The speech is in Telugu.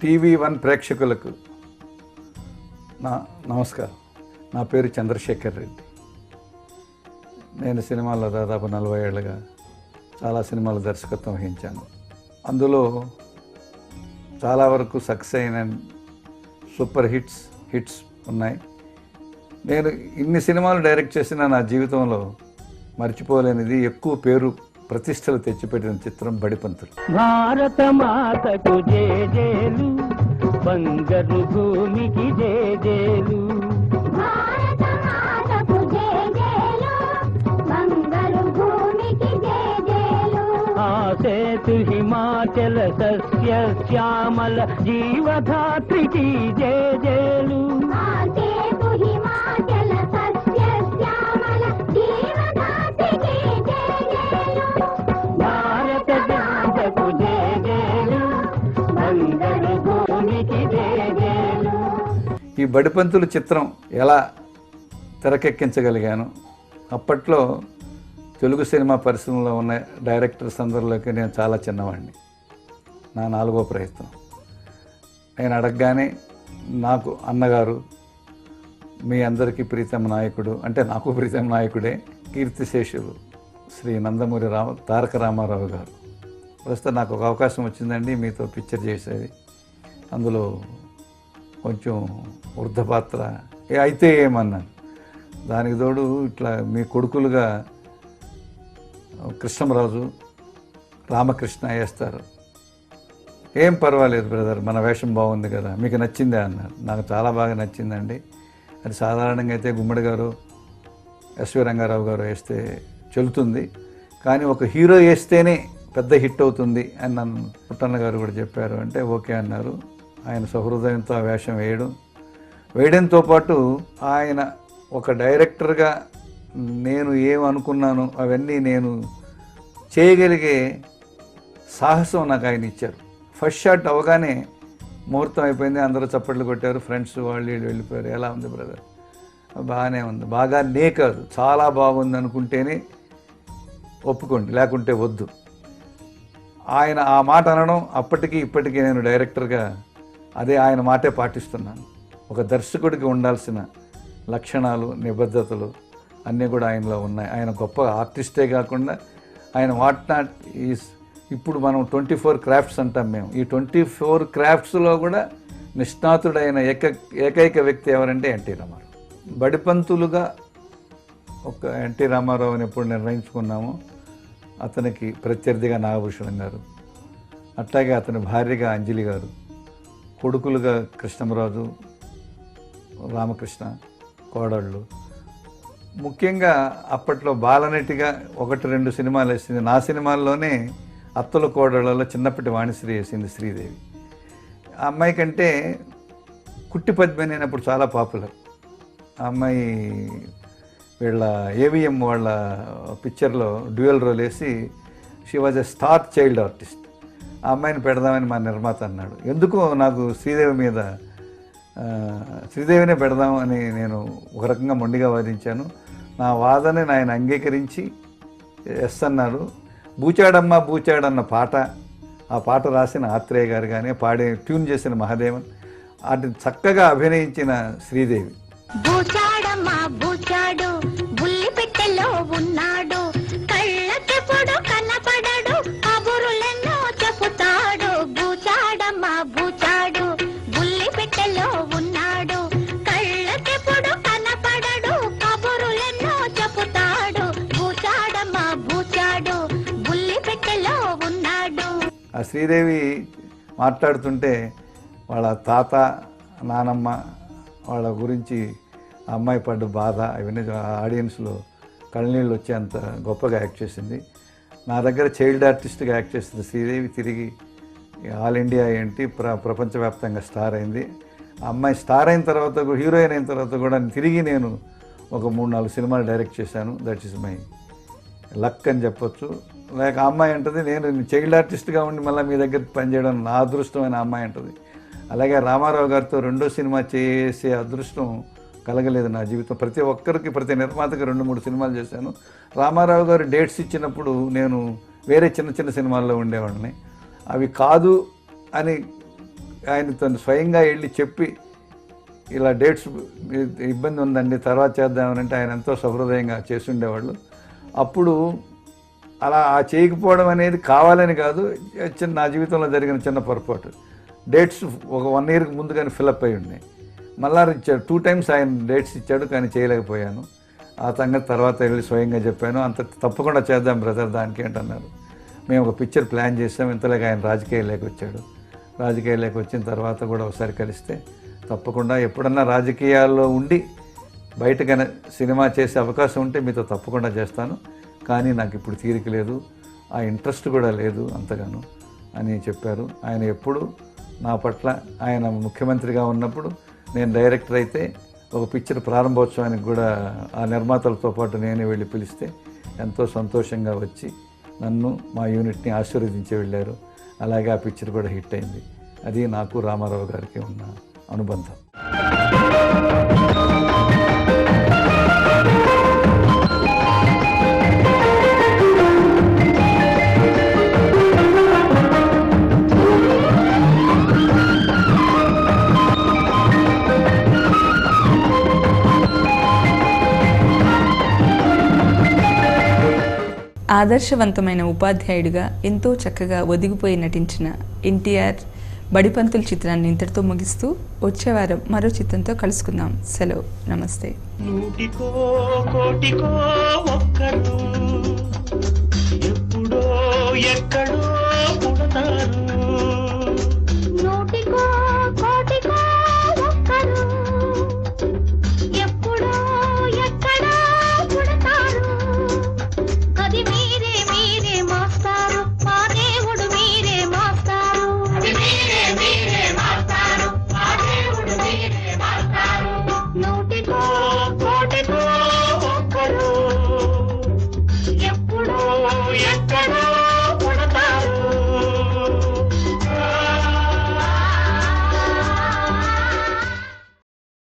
TV1 ప్రేక్షకులకు నా నమస్కారం. నా పేరు చంద్రశేఖర్ రెడ్డి. నేను సినిమాల్లో దాదాపు 40 ఏళ్ళుగా చాలా సినిమాల దర్శకత్వం వహించాను. అందులో చాలా వరకు సక్సెస్ అయిన సూపర్ హిట్స్ ఉన్నాయి. నేను ఇన్ని సినిమాలు డైరెక్ట్ చేసిన నా జీవితంలో మర్చిపోలేనిది, ఎక్కువ పేరు ప్రతిష్టలు తెచ్చిపెట్టిన చిత్రం బడిపంతులు. భారత మాతకు జేజేలు, బంగారు భూమికి జేజేలు. భారత మాతకు జేజేలు, బంగారు భూమికి జేజేలు. ఆ సేతు హిమాచల సస్య శ్యామల జీవధాత్రికి జేజేలు. ఆ సేతు హిమాచల సస్య శ్యామల జీవధాత్రికి జేజేలు. భారత మాతకు జేజేలు, బంగారు భూమికి జేజేలు. ఈ బడిపంతులు చిత్రం ఎలా తెరకెక్కించగలిగాను? అప్పట్లో తెలుగు సినిమా పరిశ్రమలో ఉన్న డైరెక్టర్స్ అందరిలోకి నేను చాలా చిన్నవాడిని. నా 4వ ప్రయత్నం. నేను అడగగానే నాకు అన్నగారు, మీ అందరికీ ప్రీతమ నాయకుడు, అంటే నాకు ప్రీతమ నాయకుడే, కీర్తిశేషులు శ్రీ నందమూరి తారక రామారావు గారు, ప్రస్తుతం నాకు ఒక అవకాశం వచ్చిందండి మీతో పిక్చర్ చేసేది, అందులో కొంచెం వృద్ధపాత్ర అయితే ఏమన్నాను. దానికి తోడు ఇట్లా మీ కొడుకులుగా కృష్ణరాజు, రామకృష్ణ వేస్తారు, ఏం పర్వాలేదు బ్రదర్, మన వేషం బాగుంది కదా, మీకు నచ్చిందే అన్నారు. నాకు చాలా బాగా నచ్చిందండి. అది సాధారణంగా అయితే గుమ్మడి గారు, ఎస్వి రంగారావు గారు వేస్తే చెల్లుతుంది, కానీ ఒక హీరో వేస్తేనే పెద్ద హిట్ అవుతుంది అని నన్ను పుట్టన్న గారు కూడా చెప్పారు. అంటే ఓకే అన్నారు. ఆయన సహృదయంతో ఆ వేషం వేయడంతో పాటు ఆయన ఒక డైరెక్టర్గా నేను ఏమనుకున్నాను అవన్నీ నేను చేయగలిగే సాహసం నాకు ఆయన ఇచ్చారు. ఫస్ట్ షాట్ అవగానే ముహూర్తం అయిపోయింది, అందరూ చప్పట్లు కొట్టారు, ఫ్రెండ్స్ వాళ్ళు వీళ్ళు వెళ్ళిపోయారు. ఎలా ఉంది బ్రదర్? బాగానే ఉంది. బాగానే కాదు, చాలా బాగుంది అనుకుంటేనే ఒప్పుకోండి, లేకుంటే వద్దు. ఆయన ఆ మాట అనడం అప్పటికీ ఇప్పటికీ నేను డైరెక్టర్గా అదే ఆయన మాటే పాటిస్తున్నాను. ఒక దర్శకుడికి ఉండాల్సిన లక్షణాలు, నిబద్ధతలు అన్నీ కూడా ఆయనలో ఉన్నాయి. ఆయన గొప్ప ఆర్టిస్టే కాకుండా ఆయన వాట్ నాట్ ఈస్, ఇప్పుడు మనం 24 క్రాఫ్ట్స్ అంటాం మేము, ఈ 24 క్రాఫ్ట్స్లో కూడా నిష్ణాతుడైన ఏకైక వ్యక్తి ఎవరంటే ఎన్టీ రామారావు. బడిపంతులుగా ఒక ఎన్టీ రామారావు అని ఎప్పుడు నిర్ణయించుకున్నామో అతనికి ప్రత్యర్థిగా నాగభూషణం గారు, అట్లాగే అతని భార్యగా అంజలి గారు, కొడుకులుగా కృష్ణరాజు, రామకృష్ణ, కోడళ్ళు. ముఖ్యంగా అప్పట్లో బాలనటిగా 1-2 సినిమాలు వేసింది. నా సినిమాల్లోనే అత్తల కోడళ్ళలో చిన్నప్పటి వాణిశ్రీ వేసింది శ్రీదేవి. ఆ అమ్మాయి కంటే కుట్టి పద్మిని అయినప్పుడు చాలా పాపులర్. ఆ అమ్మాయి వీళ్ళ ఏవిఎం వాళ్ళ పిక్చర్లో డ్యూయల్ రోల్ వేసి she was a star child artist. ఆ అమ్మాయిని పెడదామని మా నిర్మాత అన్నాడు. ఎందుకో నాకు శ్రీదేవినే పెడదామని నేను ఒక రకంగా మొండిగా వాదించాను. నా వాదనని ఆయన అంగీకరించి ఎస్ అన్నారు. బూచాడమ్మ బూచాడన్న పాట, ఆ పాట రాసిన ఆత్రేయ గారు కానీ, ట్యూన్ చేసిన మహాదేవన్, వాటిని చక్కగా అభినయించిన శ్రీదేవి. బూచాడమ్మా బూచాడు, బుల్లి పెట్టెలో ఉన్నాడు, కళ్ళకెప్పుడు కనపడడు, కబురులెన్నో చెబుతాడు. బూచాడమ్మా బూచాడు, బుల్లి పెట్టెలో ఉన్నాడు, కళ్ళకెప్పుడు కనపడడు, కబురులెన్నో చెబుతాడు. బూచాడమ్మా బూచాడు, బుల్లి పెట్టెలో ఉన్నాడు. ఆ శ్రీదేవి మాట్లాడుతుంటే వాళ్ళ తాత, నానమ్మ వాళ్ళ గురించి ఆ అమ్మాయి పడ్డ బాధ అవన్నీ ఆడియన్స్లో కళ్ళనీళ్ళు వచ్చేంత గొప్పగా యాక్ట్ చేసింది. నా దగ్గర చైల్డ్ ఆర్టిస్ట్గా యాక్ట్ చేసింది శ్రీదేవి. తిరిగి ఆల్ ఇండియా ఏంటి ప్రపంచవ్యాప్తంగా స్టార్ అయింది. ఆ అమ్మాయి స్టార్ అయిన తర్వాత, హీరోయిన్ అయిన తర్వాత కూడా తిరిగి నేను ఒక 3-4 సినిమాలు డైరెక్ట్ చేశాను. దట్ ఈస్ మై లక్ అని చెప్పొచ్చు. లేక ఆ అమ్మాయి అంటుంది, నేను చైల్డ్ ఆర్టిస్ట్గా ఉండి మళ్ళీ మీ దగ్గర పనిచేయడం నా అదృష్టమైన అమ్మాయి అంటుంది. అలాగే రామారావు గారితో 2వ సినిమా చేసే అదృష్టం కలగలేదు నా జీవితం. ప్రతి ఒక్కరికి, ప్రతి నిర్మాతకి 2-3 సినిమాలు చేశాను. రామారావు గారు డేట్స్ ఇచ్చినప్పుడు నేను వేరే చిన్న చిన్న సినిమాల్లో ఉండేవాడిని. అవి కాదు అని ఆయనతో స్వయంగా వెళ్ళి చెప్పి, ఇలా డేట్స్ ఇబ్బంది ఉందండి తర్వాత చేద్దామనంటే ఆయన ఎంతో సహృదయంగా చేసి ఉండేవాళ్ళు. అప్పుడు అలా చేయకపోవడం అనేది కావాలని కాదు, నా జీవితంలో జరిగిన చిన్న పొరపాటు. డేట్స్ ఒక 1 ఇయర్కి ముందుగానే ఫిలప్ అయి ఉన్నాయి. మళ్ళా ఇచ్చాడు 2 times ఆయన డేట్స్ ఇచ్చాడు, కానీ చేయలేకపోయాను. ఆ సంగతి తర్వాత వెళ్ళి స్వయంగా చెప్పాను. అంత తప్పకుండా చేద్దాం బ్రదర్ దానికి ఏంటన్నారు. మేము ఒక పిక్చర్ ప్లాన్ చేసాం. ఇంతలోకి ఆయన రాజకీయాల్లోకి వచ్చాడు. రాజకీయాల్లోకి వచ్చిన తర్వాత కూడా ఒకసారి కలిస్తే తప్పకుండా ఎప్పుడన్నా రాజకీయాల్లో ఉండి బయటకైనా సినిమా చేసే అవకాశం ఉంటే మీతో తప్పకుండా చేస్తాను, కానీ నాకు ఇప్పుడు తీరిక లేదు, ఆ ఇంట్రెస్ట్ కూడా లేదు అంతగాను అని చెప్పారు. ఆయన ఎప్పుడు నా పట్ల, ఆయన ముఖ్యమంత్రిగా ఉన్నప్పుడు నేను డైరెక్టర్ అయితే ఒక పిక్చర్ ప్రారంభోత్సవానికి కూడా ఆ నిర్మాతలతో పాటు నేనే వెళ్ళి పిలిస్తే ఎంతో సంతోషంగా వచ్చి నన్ను, మా యూనిట్ని ఆశీర్వదించి వెళ్ళారు. అలాగే ఆ పిక్చర్ కూడా హిట్ అయింది. అది నాకు రామారావు గారికి ఉన్న అనుబంధం. ఆదర్శవంతమైన ఉపాధ్యాయుడిగా ఎంతో చక్కగా ఒదిగిపోయి నటించిన ఎన్టీఆర్ బడిపంతులు చిత్రాన్ని ఇంతటితో ముగిస్తూ వచ్చే వారం మరో చిత్రంతో కలుసుకుందాం. సెలవు, నమస్తే. నూటికో కోటికో